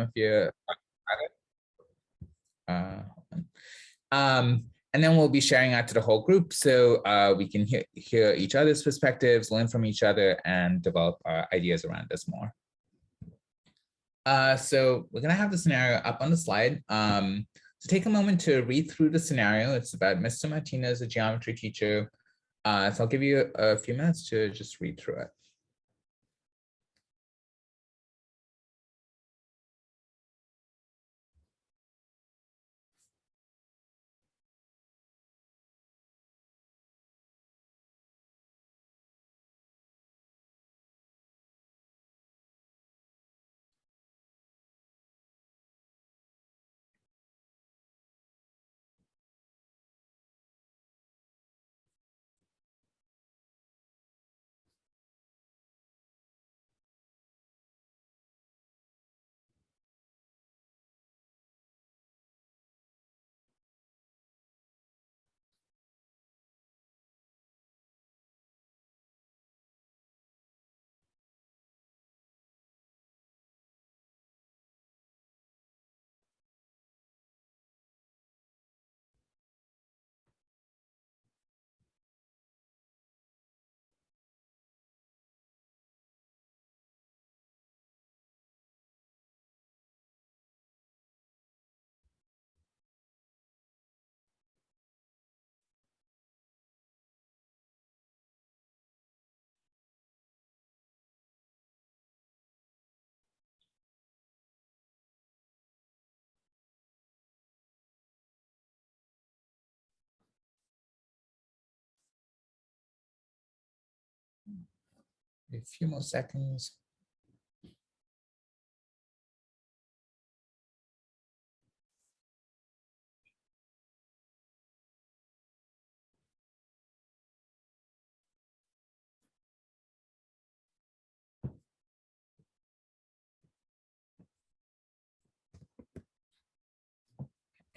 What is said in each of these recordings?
some of your and then we'll be sharing out to the whole group so we can hear each other's perspectives, learn from each other, and develop our ideas around this more. So we're going to have the scenario up on the slide. So take a moment to read through the scenario. It's about Mr. Martinez, a geometry teacher. So I'll give you a few minutes to just read through it. A few more seconds.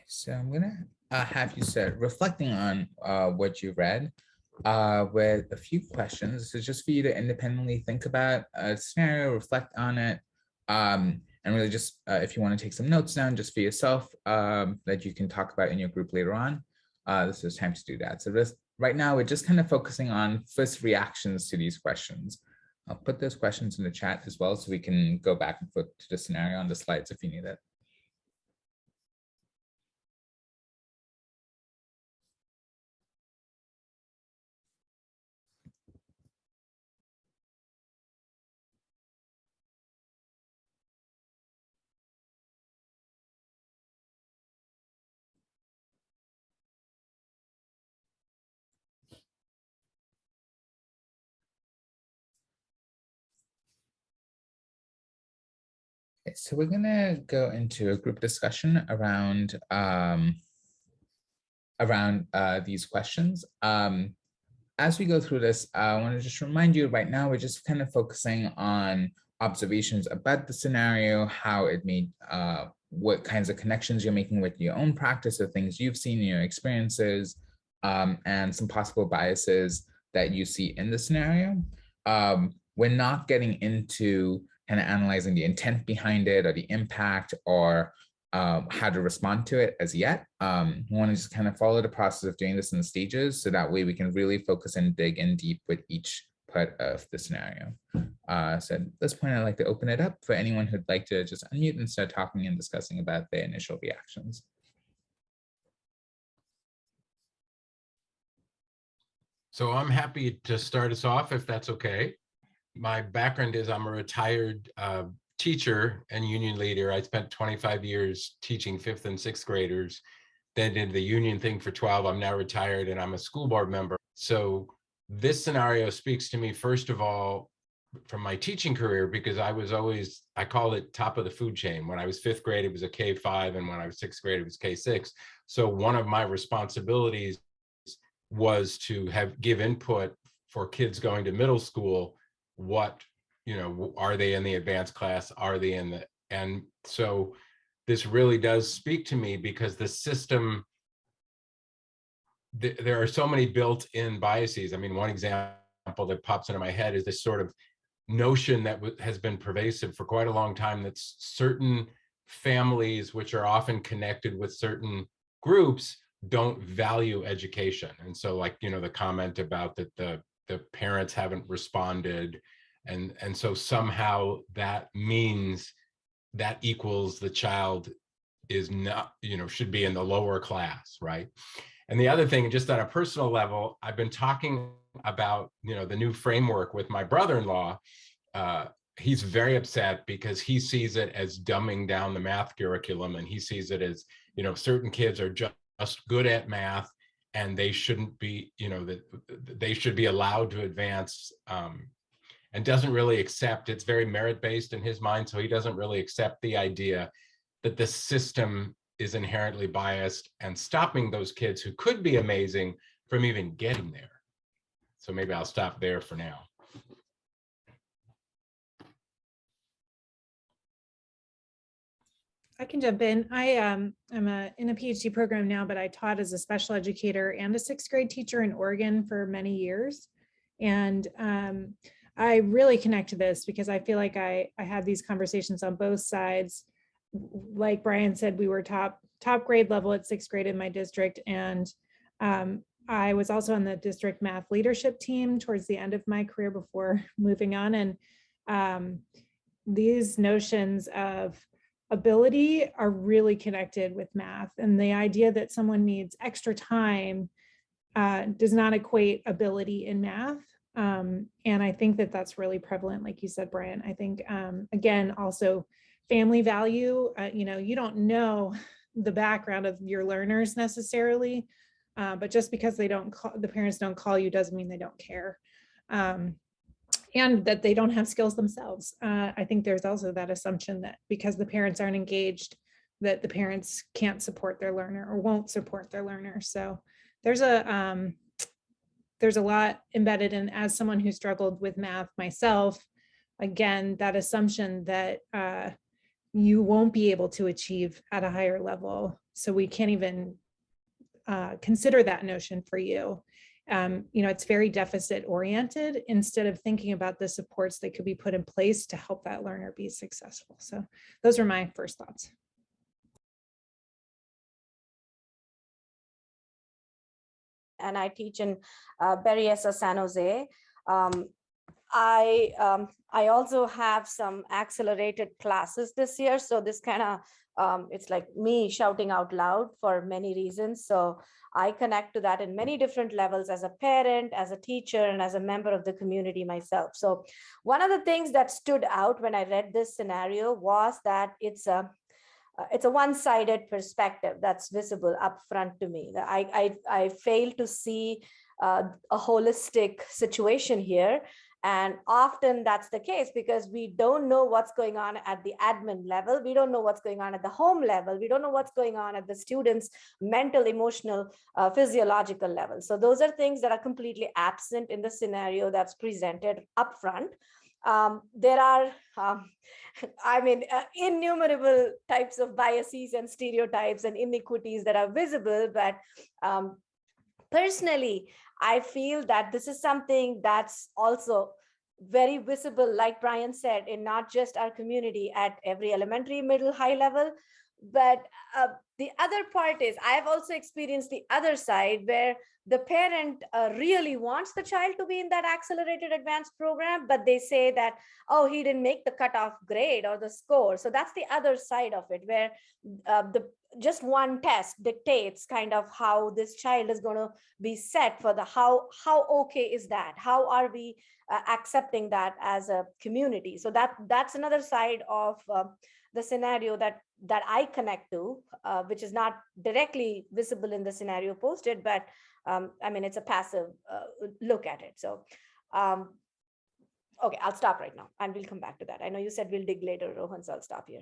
So I'm gonna have you start reflecting on what you read with a few questions. This is just for you to independently think about a scenario, reflect on it, and really just if you want to take some notes down just for yourself that you can talk about in your group later on. This is time to do that. So this right now we're just kind of focusing on first reactions to these questions. I'll put those questions in the chat as well so we can go back and forth to the scenario on the slides if you need it. Okay, so we're gonna go into a group discussion around these questions. As we go through this, I want to just remind you right now, we're just kind of focusing on observations about the scenario, how it made, what kinds of connections you're making with your own practice, the things you've seen in your experiences, and some possible biases that you see in the scenario. We're not getting into kind of analyzing the intent behind it or the impact or how to respond to it as yet. We want to just kind of follow the process of doing this in the stages so that way we can really focus and dig in deep with each part of the scenario. So at this point, I'd like to open it up for anyone who'd like to just unmute and start talking and discussing about their initial reactions. So I'm happy to start us off if that's okay. My background is I'm a retired teacher and union leader. I spent 25 years teaching 5th and 6th graders, then did the union thing for 12. I'm now retired and I'm a school board member. So this scenario speaks to me, first of all, from my teaching career, because I was always, I call it top of the food chain. When I was 5th grade, it was a K5, and when I was 6th grade, it was K6. So one of my responsibilities was to give input for kids going to middle school. What, are they in the advanced class? Are they in the, and so this really does speak to me because the system, there are so many built-in biases. I mean, one example that pops into my head is this sort of notion that has been pervasive for quite a long time that certain families, which are often connected with certain groups, don't value education. And so, like, you know, the comment about that the parents haven't responded, and so somehow that means that equals the child is not, you know, should be in the lower class, right? And the other thing, just on a personal level, I've been talking about, you know, the new framework with my brother-in-law. He's very upset because he sees it as dumbing down the math curriculum, and he sees it as, you know, certain kids are just good at math and they shouldn't be, you know, that they should be allowed to advance, and doesn't really accept, it's very merit-based in his mind, so he doesn't really accept the idea that the system is inherently biased and stopping those kids who could be amazing from even getting there. So maybe I'll stop there for now. I can jump in. I'm in a PhD program now, but I taught as a special educator and a 6th grade teacher in Oregon for many years. And I really connect to this because I feel like I had these conversations on both sides. Like Brian said, we were top grade level at 6th grade in my district. And I was also on the district math leadership team towards the end of my career before moving on. And these notions of ability are really connected with math, and the idea that someone needs extra time does not equate ability in math. And I think that that's really prevalent, like you said, Brian. I think, again, also family value, you know, you don't know the background of your learners necessarily, but just because they don't call, the parents don't call you doesn't mean they don't care. And that they don't have skills themselves. I think there's also that assumption that because the parents aren't engaged, that the parents can't support their learner or won't support their learner. So there's a lot embedded in, as someone who struggled with math myself, again, that assumption that you won't be able to achieve at a higher level. So we can't even consider that notion for you. You know, it's very deficit oriented instead of thinking about the supports that could be put in place to help that learner be successful. So those are my first thoughts. And I teach in Berryessa, San Jose. I also have some accelerated classes this year. So this kind of, it's like me shouting out loud for many reasons. So I connect to that in many different levels as a parent, as a teacher, and as a member of the community myself. So one of the things that stood out when I read this scenario was that it's a one-sided perspective that's visible up front to me. I fail to see a holistic situation here. And often that's the case because we don't know what's going on at the admin level. We don't know what's going on at the home level. We don't know what's going on at the student's mental, emotional, physiological level. So those are things that are completely absent in the scenario that's presented upfront. There are, innumerable types of biases and stereotypes and inequities that are visible, but personally, I feel that this is something that's also very visible, like Brian said, in not just our community at every elementary, middle, high level, but the other part is I have also experienced the other side where the parent really wants the child to be in that accelerated advanced program, but they say that, oh, he didn't make the cutoff grade or the score. So that's the other side of it, where just one test dictates kind of how this child is going to be set for the how okay is that? How are we accepting that as a community? So that's another side of the scenario that I connect to, which is not directly visible in the scenario posted, but it's a passive look at it. So, okay, I'll stop right now and we'll come back to that. I know you said we'll dig later, Rohan, so I'll stop here.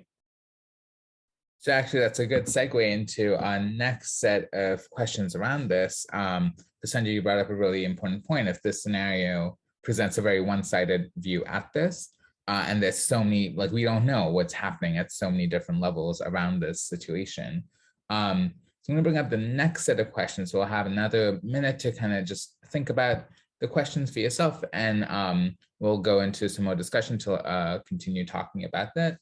So actually, that's a good segue into our next set of questions around this. Sanjay, you brought up a really important point. If this scenario presents a very one-sided view at this, and there's so many, like, we don't know what's happening at so many different levels around this situation. So I'm gonna bring up the next set of questions. So we'll have another minute to kind of just think about the questions for yourself, and we'll go into some more discussion to continue talking about that.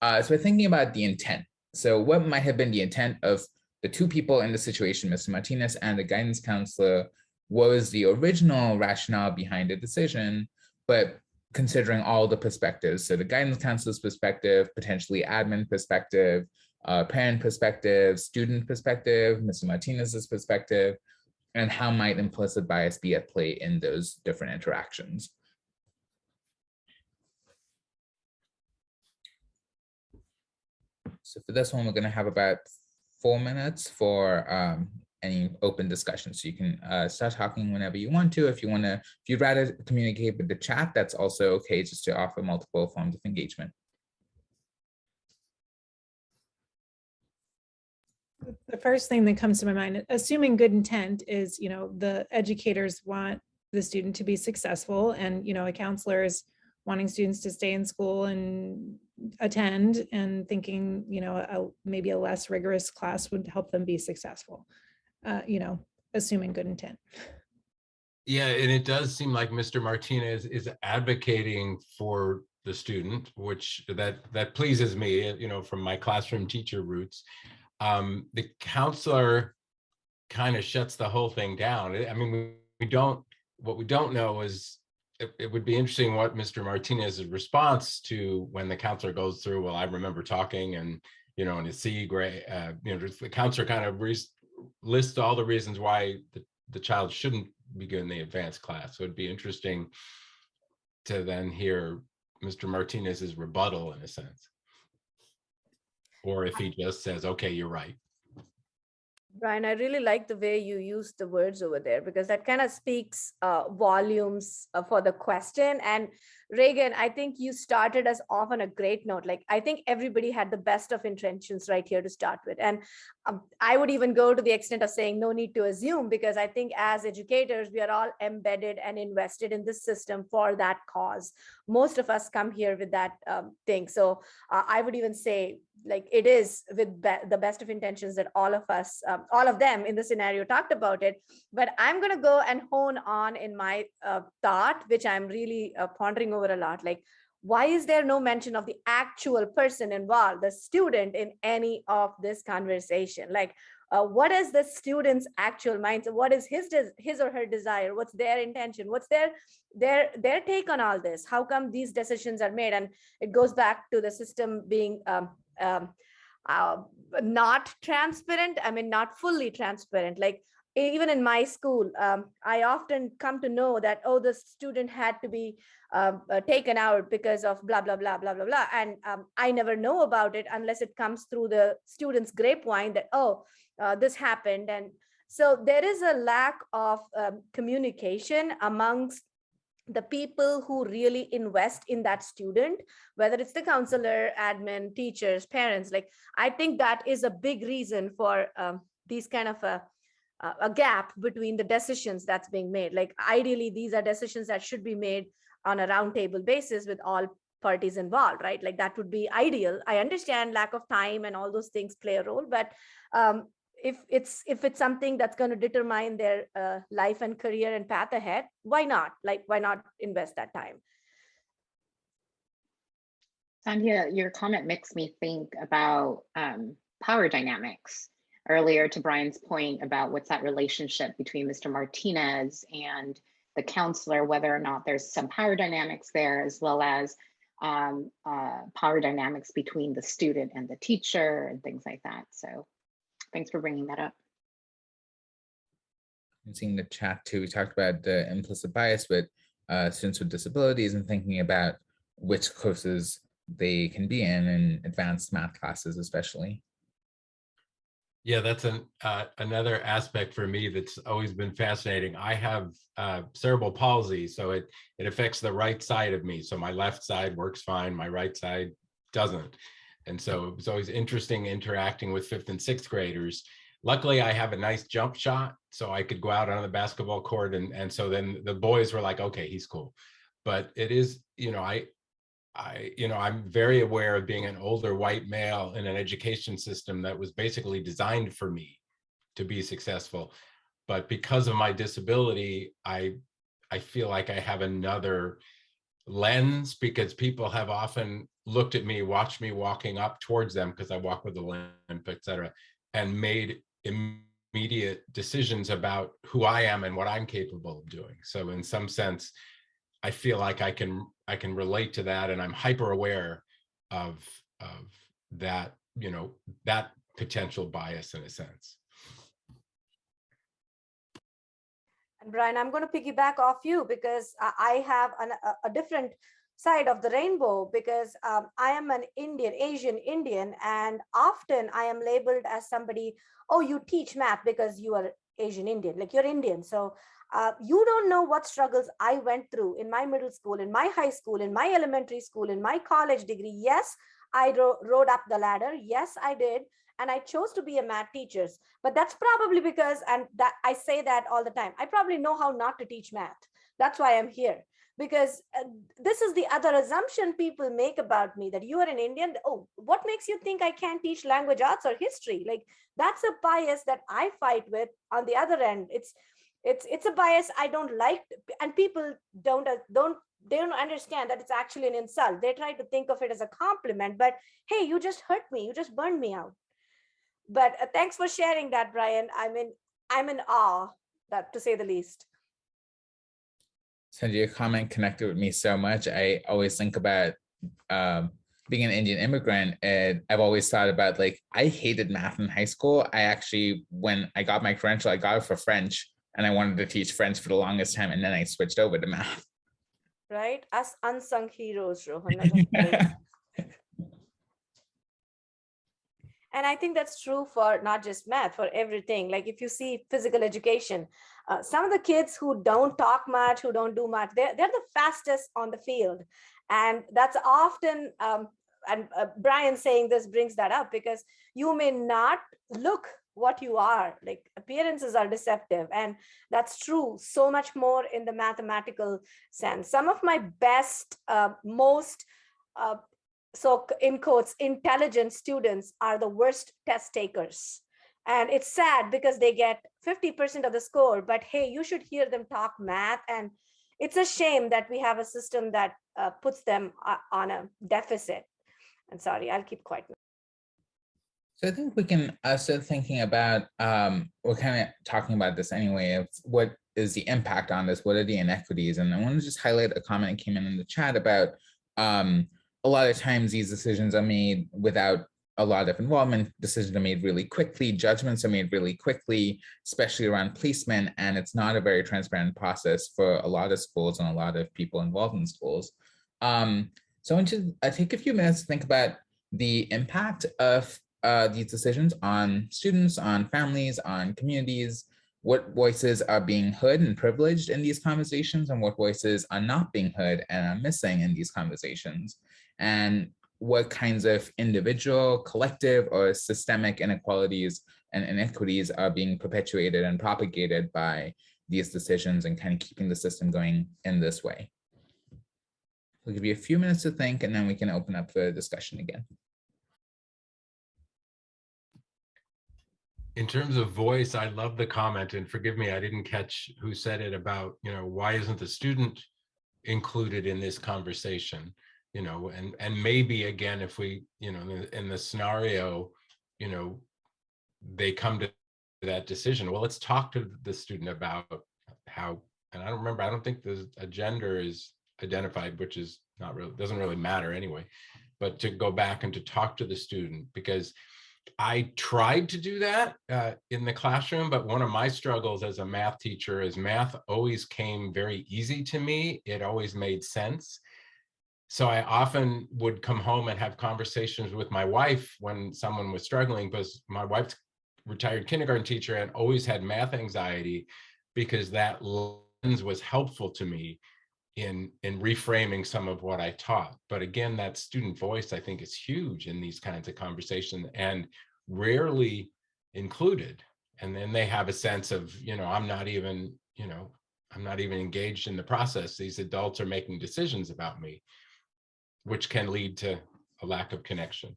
So we're thinking about the intent So what might have been the intent of the two people in the situation, Mr. Martinez and the guidance counselor, was the original rationale behind the decision, but considering all the perspectives. So the guidance counselor's perspective, potentially admin perspective, parent perspective, student perspective, Mr. Martinez's perspective, and how might implicit bias be at play in those different interactions. So for this one, we're going to have about 4 minutes for any open discussion. So you can start talking whenever you want to. If you'd rather communicate with the chat, that's also okay, just to offer multiple forms of engagement. The first thing that comes to my mind, assuming good intent, is, the educators want the student to be successful, and, a counselor is wanting students to stay in school and attend, and thinking, maybe a less rigorous class would help them be successful, assuming good intent. Yeah, and it does seem like Mr. Martinez is advocating for the student, which that pleases me, from my classroom teacher roots. The counselor kind of shuts the whole thing down. I mean, what we don't know is, it would be interesting what Mr. Martinez's response to when the counselor goes through, well, I remember talking, and, in a C grade, the counselor kind of lists all the reasons why the child shouldn't begin the advanced class. So it'd be interesting to then hear Mr. Martinez's rebuttal, in a sense. Or if he just says, okay, you're right. Brian, I really like the way you use the words over there, because that kind of speaks volumes for the question. And Reagan, I think you started us off on a great note. Like, I think everybody had the best of intentions right here to start with. And I would even go to the extent of saying no need to assume, because I think as educators, we are all embedded and invested in this system for that cause. Most of us come here with that thing. So I would even say, like, it is with the best of intentions that all of us, all of them in the scenario talked about it. But I'm going to go and hone on in my thought, which I'm really pondering over a lot. Like, why is there no mention of the actual person involved, the student, in any of this conversation? Like, what is the student's actual mindset? What is his or her desire? What's their intention? What's their take on all this? How come these decisions are made? And it goes back to the system being not transparent. I mean, not fully transparent. Like, even in my school, I often come to know that, oh, the student had to be taken out because of blah, blah, blah, blah, blah, blah. And I never know about it unless it comes through the student's grapevine that, oh, this happened. And so there is a lack of communication amongst the people who really invest in that student, whether it's the counselor, admin, teachers, parents. Like, I think that is a big reason for these kind of a gap between the decisions that's being made. Like, ideally, these are decisions that should be made on a roundtable basis with all parties involved, right? Like, that would be ideal. I understand lack of time and all those things play a role, but if it's something that's going to determine their life and career and path ahead, why not? Like, why not invest that time? Sandhya, your comment makes me think about power dynamics. Earlier, to Brian's point about what's that relationship between Mr. Martinez and the counselor, whether or not there's some power dynamics there, as well as power dynamics between the student and the teacher and things like that. So thanks for bringing that up. I'm seeing the chat too. We talked about the implicit bias with students with disabilities and thinking about which courses they can be in advanced math classes, especially. Yeah, that's another aspect for me that's always been fascinating. I have cerebral palsy, so it affects the right side of me. So my left side works fine, my right side doesn't. And so it was always interesting interacting with 5th and 6th graders. Luckily, I have a nice jump shot, so I could go out on the basketball court. And so then the boys were like, okay, he's cool. But it is, I'm very aware of being an older white male in an education system that was basically designed for me to be successful. But because of my disability, I feel like I have another lens, because people have often looked at me, watched me walking up towards them because I walk with a limp, et cetera, and made immediate decisions about who I am and what I'm capable of doing. So in some sense, I feel like I can relate to that, and I'm hyper aware of that, you know, that potential bias in a sense. And Brian, I'm going to piggyback off you because I have a different side of the rainbow, because I am an Asian Indian, and often I am labeled as somebody, oh, you teach math because you are Asian Indian, like you're Indian. So you don't know what struggles I went through in my middle school, in my high school, in my elementary school, in my college degree. Yes, I rode up the ladder. Yes, I did. And I chose to be a math teacher. But that's probably because, and that I say that all the time, I probably know how not to teach math. That's why I'm here. Because this is the other assumption people make about me, that you are an Indian. Oh, what makes you think I can't teach language arts or history? Like, that's a bias that I fight with. On the other end, it's a bias I don't like, and people don't understand that it's actually an insult. They try to think of it as a compliment, but hey, you just hurt me, you just burned me out. But thanks for sharing that, Brian. I'm in awe, that to say the least. Sanjay, your comment connected with me so much. I always think about being an Indian immigrant, and I've always thought about, like, I hated math in high school. I actually, when I got my credential, I got it for French, and I wanted to teach French for the longest time, and then I switched over to math. Right? Us unsung heroes, Rohan. And I think that's true for not just math, for everything. Like if you see physical education, some of the kids who don't talk much, who don't do much, they're the fastest on the field. And that's often, and Brian saying this brings that up, because you may not look what you are. Like appearances are deceptive, and that's true so much more in the mathematical sense. Some of my best, most so in quotes, intelligent students are the worst test takers. And it's sad because they get 50% of the score, but hey, you should hear them talk math. And it's a shame that we have a system that puts them on a deficit. And sorry, I'll keep quiet. So I think we can start thinking about, we're kind of talking about this anyway, of what is the impact on this, what are the inequities? And I want to just highlight a comment that came in the chat about a lot of times these decisions are made without a lot of involvement. Decisions are made really quickly, judgments are made really quickly, especially around placement, and it's not a very transparent process for a lot of schools and a lot of people involved in schools. So I want to take a few minutes to think about the impact of these decisions on students, on families, on communities, what voices are being heard and privileged in these conversations, and what voices are not being heard and are missing in these conversations, and what kinds of individual, collective, or systemic inequalities and inequities are being perpetuated and propagated by these decisions, and kind of keeping the system going in this way. We'll give you a few minutes to think, and then we can open up the discussion again. In terms of voice, I love the comment, and forgive me, I didn't catch who said it about, you know, why isn't the student included in this conversation? You know, and maybe again, if we, you know, in the scenario, you know, they come to that decision, well, let's talk to the student about how, and I don't think a gender is identified, which is not really, doesn't really matter anyway, but to go back and to talk to the student, because I tried to do that in the classroom, but one of my struggles as a math teacher is math always came very easy to me. It always made sense. So I often would come home and have conversations with my wife when someone was struggling, because my wife's retired kindergarten teacher and always had math anxiety, because that lens was helpful to me in reframing some of what I taught. But again, that student voice, I think, is huge in these kinds of conversations and rarely included. And then they have a sense of, you know, I'm not even engaged in the process. These adults are making decisions about me, which can lead to a lack of connection.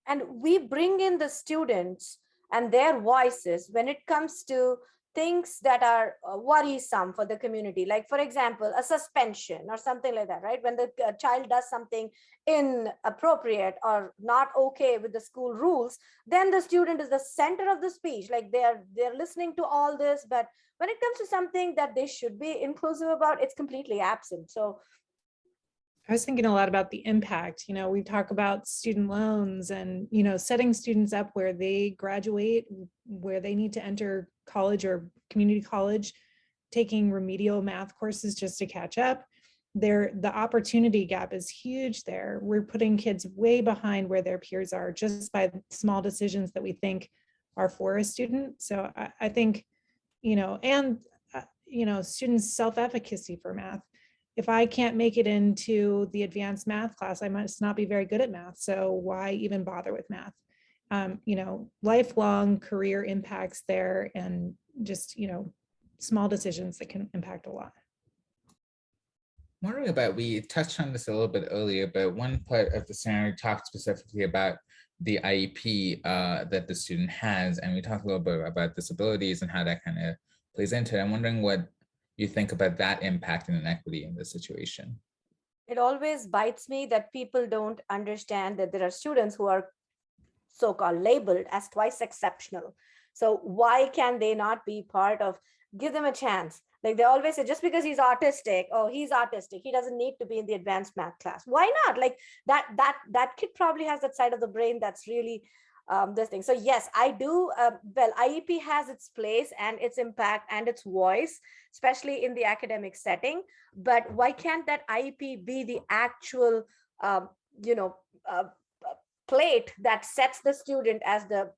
And we bring in the students and their voices when it comes to things that are worrisome for the community, like for example, a suspension or something like that, right? When the child does something inappropriate or not okay with the school rules, then the student is the center of the speech. Like they're listening to all this, but when it comes to something that they should be inclusive about, it's completely absent. So I was thinking a lot about the impact. We talk about student loans and, setting students up where they graduate, where they need to enter college or community college, taking remedial math courses just to catch up. The opportunity gap is huge there. We're putting kids way behind where their peers are just by small decisions that we think are for a student. So I think, students' self-efficacy for math. If I can't make it into the advanced math class, I must not be very good at math. So why even bother with math? Lifelong career impacts there, and just, small decisions that can impact a lot. Wondering about, we touched on this a little bit earlier, but one part of the scenario talked specifically about the IEP that the student has, and we talked a little bit about disabilities and how that kind of plays into it. I'm wondering what you think about that impact and inequity in this situation. It always bites me that people don't understand that there are students who are so-called labeled as twice exceptional. So why can they not be part of, give them a chance? Like they always say, just because he's autistic, oh, he's autistic, he doesn't need to be in the advanced math class. Why not? Like that kid probably has that side of the brain that's really this thing. So yes, I do. Well, IEP has its place and its impact and its voice, especially in the academic setting. But why can't that IEP be the actual, plate that sets the student as the,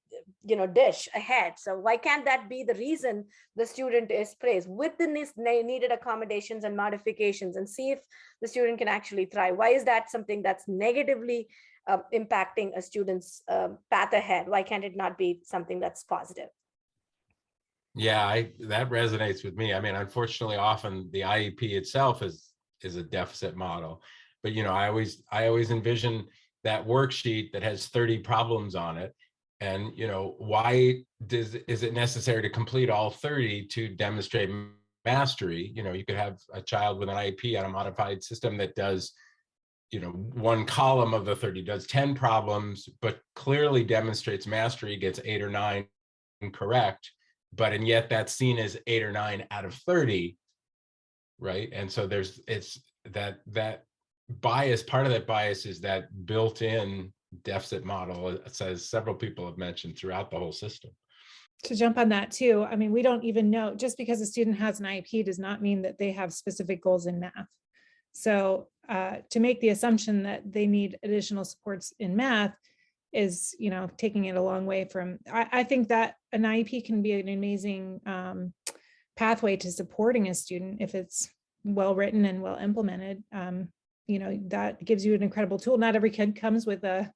dish ahead? So why can't that be the reason the student is praised with the needed accommodations and modifications, and see if the student can actually thrive? Why is that something that's negatively impacting a student's path ahead? Why can't it not be something that's positive? Yeah, that resonates with me. I mean, unfortunately, often the IEP itself is a deficit model, but I always envision that worksheet that has 30 problems on it, and why is it necessary to complete all 30 to demonstrate mastery? You could have a child with an IEP on a modified system that does, one column of the 30 does 10 problems, but clearly demonstrates mastery, gets 8 or 9 correct, and yet that's seen as 8 or 9 out of 30, right? And so it's that bias. Part of that bias is that built-in deficit model, as several people have mentioned, throughout the whole system. To jump on that too, I mean, we don't even know, just because a student has an IEP does not mean that they have specific goals in math. So to make the assumption that they need additional supports in math is, taking it a long way from, I think that an IEP can be an amazing pathway to supporting a student if it's well written and well implemented. That gives you an incredible tool. Not every kid comes with a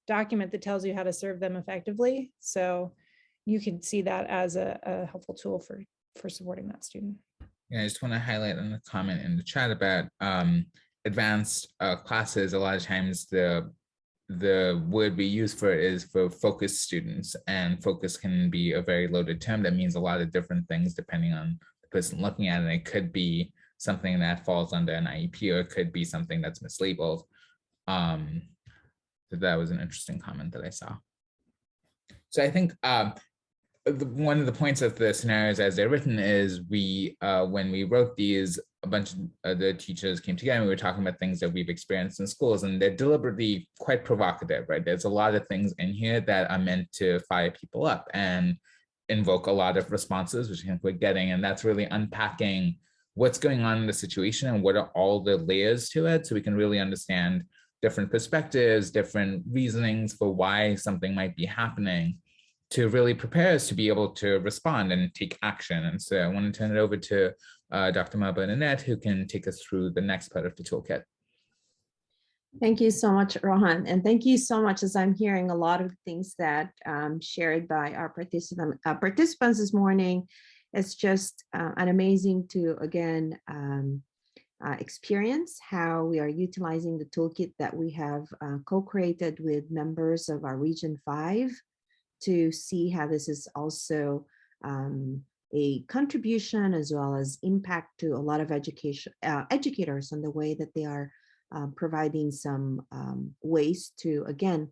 document that tells you how to serve them effectively. So you can see that as a helpful tool for supporting that student. Yeah, I just want to highlight on the comment in the chat about advanced classes. A lot of times the word we use for it is for focused students, and focus can be a very loaded term that means a lot of different things depending on the person looking at it. It could be something that falls under an IEP, or it could be something that's mislabeled. So that was an interesting comment that I saw. So I think one of the points of the scenarios as they're written is when we wrote these, a bunch of the teachers came together and we were talking about things that we've experienced in schools, and they're deliberately quite provocative, right? There's a lot of things in here that are meant to fire people up and invoke a lot of responses, which I think we're getting, and that's really unpacking what's going on in the situation and what are all the layers to it, so we can really understand different perspectives, different reasonings for why something might be happening, to really prepare us to be able to respond and take action. And so I want to turn it over to Dr. Bernadette, who can take us through the next part of the toolkit. Thank you so much, Rohan. And thank you so much, as I'm hearing a lot of things that shared by our participants this morning. It's just an amazing to, again, experience how we are utilizing the toolkit that we have co-created with members of our Region 5 to see how this is also a contribution as well as impact to a lot of educators on the way that they are providing some ways to, again,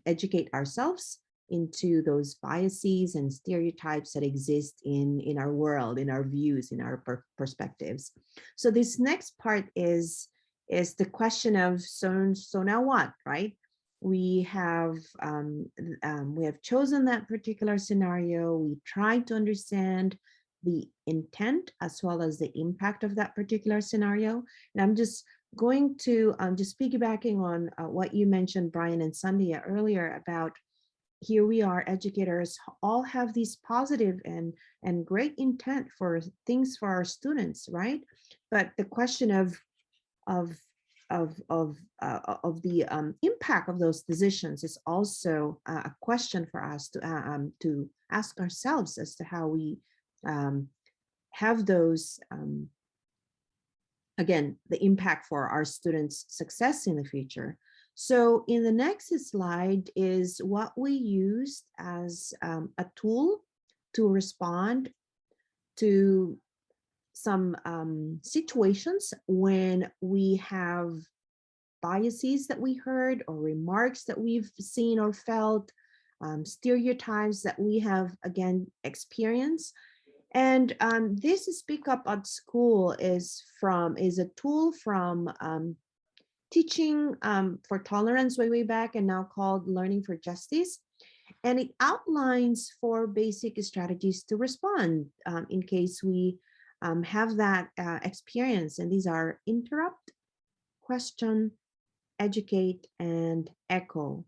educate ourselves into those biases and stereotypes that exist in our world, in our views, in our perspectives. So this next part is the question of, so now what, right? We have chosen that particular scenario. We try to understand the intent as well as the impact of that particular scenario. And I'm just going to just piggybacking on what you mentioned, Brian and Sandhya, earlier about, here we are, educators all have these positive and great intent for things for our students, right? But the question of the impact of those decisions is also a question for us to ask ourselves as to how we have those, again, the impact for our students' success in the future. So in the next slide is what we used as a tool to respond to some situations when we have biases that we heard or remarks that we've seen or felt, stereotypes that we have, again, experienced. And this Speak Up at School is a tool from Teaching for Tolerance way back, and now called Learning for Justice. And it outlines 4 basic strategies to respond in case we have that experience. And these are interrupt, question, educate, and echo.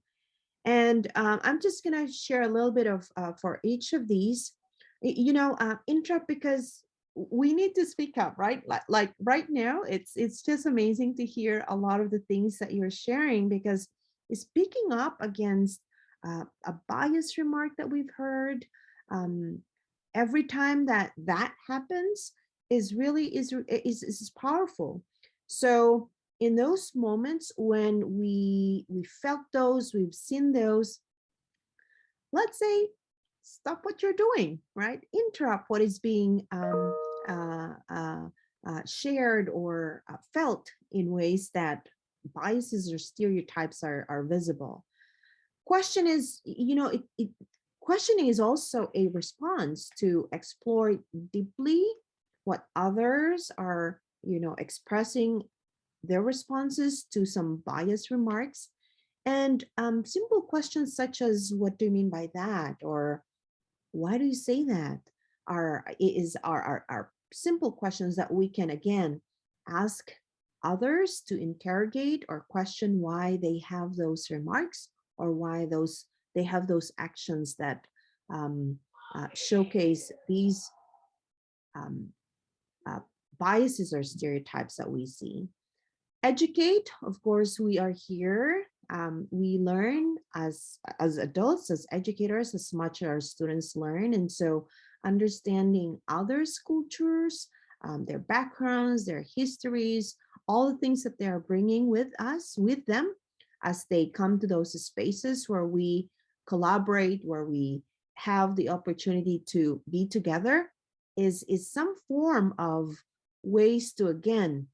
And I'm just going to share a little bit of for each of these. Interrupt, because we need to speak up, right? Like right now, it's just amazing to hear a lot of the things that you're sharing, because speaking up against a bias remark that we've heard every time that happens is really is powerful. So in those moments when we felt those, we've seen those, let's say, stop what you're doing, right? Interrupt what is being shared or felt in ways that biases or stereotypes are visible. Question is, questioning is also a response to explore deeply what others are, expressing their responses to some bias remarks. And simple questions such as, what do you mean by that? Or why do you say that? Are simple questions that we can, again, ask others to interrogate or question why they have those remarks, or why they have those actions that showcase these biases or stereotypes that we see. Educate, of course, we are here. We learn as adults, as educators, as much as our students learn. And so understanding others' cultures, their backgrounds, their histories, all the things that they are bringing with them as they come to those spaces where we collaborate, where we have the opportunity to be together, is some form of ways to, again,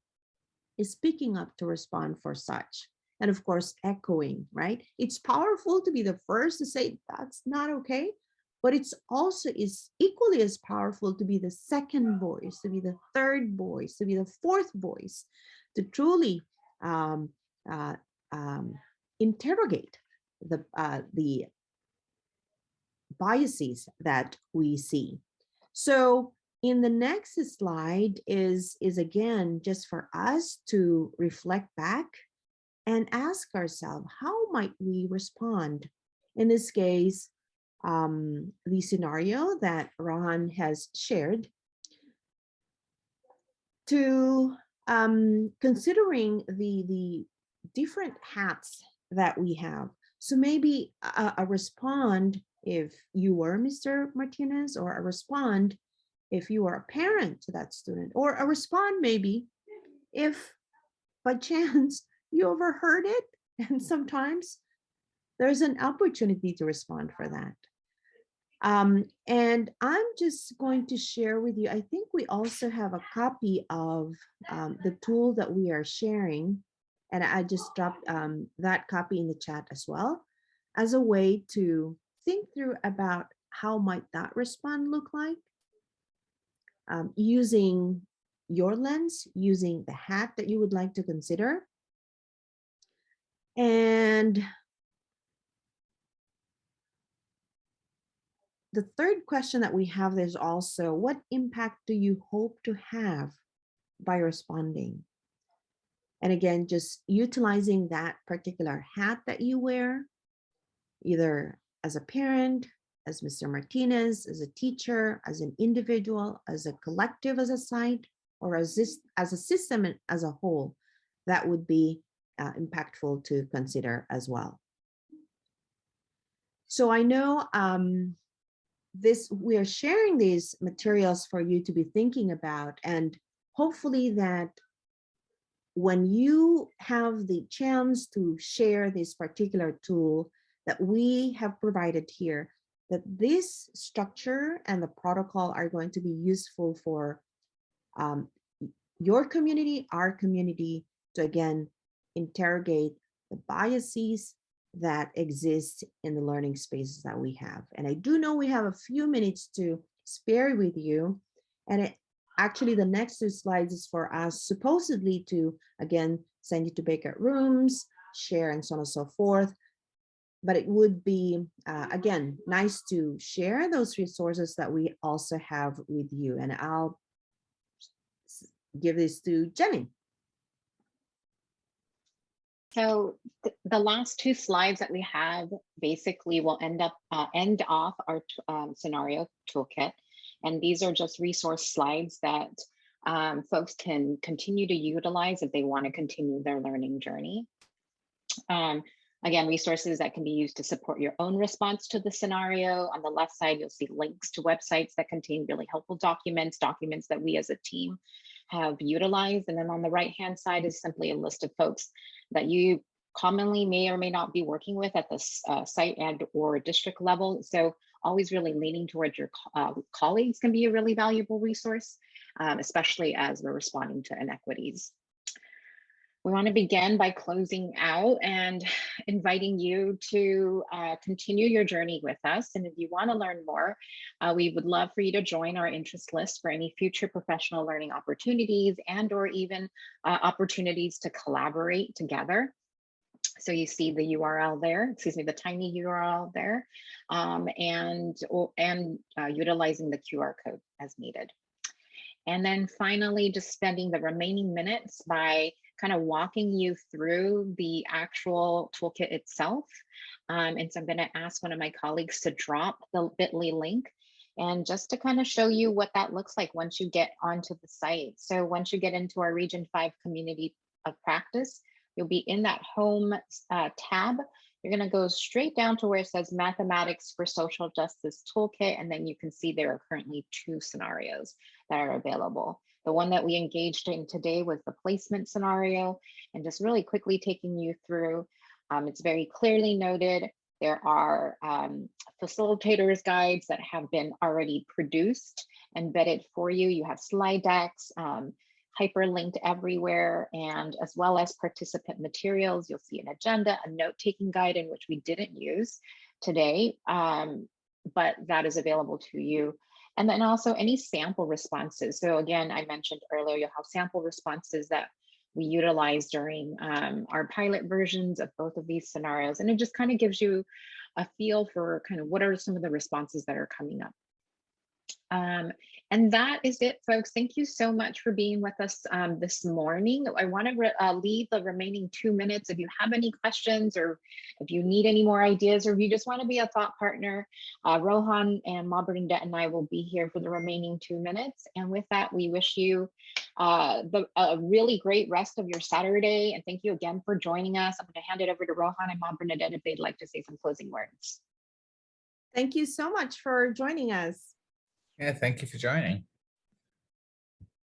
is speaking up to respond for such. And of course, echoing, right? It's powerful to be the first to say that's not okay, but it's also is equally as powerful to be the second voice, to be the third voice, to be the fourth voice, to truly interrogate the biases that we see. So in the next slide is again just for us to reflect back and ask ourselves, how might we respond? In this case, the scenario that Rohan has shared, to considering the different hats that we have. So maybe a respond if you were Mr. Martinez, or a respond if you are a parent to that student, or a respond maybe if by chance you overheard it, and sometimes there's an opportunity to respond for that. And I'm just going to share with you, I think we also have a copy of the tool that we are sharing. And I just dropped that copy in the chat as well, as a way to think through about how might that respond look like, using your lens, using the hat that you would like to consider. And the third question that we have is also, what impact do you hope to have by responding? And again, just utilizing that particular hat that you wear, either as a parent, as Mr. Martinez, as a teacher, as an individual, as a collective, as a site, or as a system as a whole, that would be impactful to consider as well. So I know we are sharing these materials for you to be thinking about, and hopefully that when you have the chance to share this particular tool that we have provided here, that this structure and the protocol are going to be useful for your community, our community, to again interrogate the biases that exist in the learning spaces that we have. And I do know we have a few minutes to spare with you. And actually the next 2 slides is for us supposedly to, again, send you to vacant rooms, share, and so on and so forth. But it would be, again, nice to share those resources that we also have with you. And I'll give this to Jenny. So the last 2 slides that we have basically will end off our scenario toolkit. And these are just resource slides that folks can continue to utilize if they want to continue their learning journey. Again, resources that can be used to support your own response to the scenario. On the left side, you'll see links to websites that contain really helpful documents that we as a team have utilized. And then on the right-hand side is simply a list of folks that you commonly may or may not be working with at the site and or district level. So always really leaning towards your colleagues can be a really valuable resource, especially as we're responding to inequities. We want to begin by closing out and inviting you to continue your journey with us. And if you want to learn more, we would love for you to join our interest list for any future professional learning opportunities and or even opportunities to collaborate together. So you see the URL there, excuse me, the tiny URL there, and utilizing the QR code as needed. And then finally, just spending the remaining minutes by kind of walking you through the actual toolkit itself. And so I'm going to ask one of my colleagues to drop the bit.ly link and just to kind of show you what that looks like once you get onto the site. So once you get into our Region 5 Community of Practice, you'll be in that home tab. You're going to go straight down to where it says Mathematics for Social Justice Toolkit, and then you can see there are currently 2 scenarios that are available. The one that we engaged in today was the placement scenario, and just really quickly taking you through, it's very clearly noted. There are facilitators guides that have been already produced and vetted for you. You have slide decks, hyperlinked everywhere, and as well as participant materials. You'll see an agenda, a note-taking guide in which we didn't use today, but that is available to you. And then also any sample responses. So again, I mentioned earlier, you'll have sample responses that we utilize during our pilot versions of both of these scenarios. And it just kind of gives you a feel for kind of what are some of the responses that are coming up. And that is it, folks. Thank you so much for being with us this morning. I want to leave the remaining 2 minutes. If you have any questions, or if you need any more ideas, or if you just want to be a thought partner, Rohan and Bernadette and I will be here for the remaining 2 minutes. And with that, we wish you a really great rest of your Saturday. And thank you again for joining us. I'm going to hand it over to Rohan and Bernadette if they'd like to say some closing words. Thank you so much for joining us. Yeah, thank you for joining.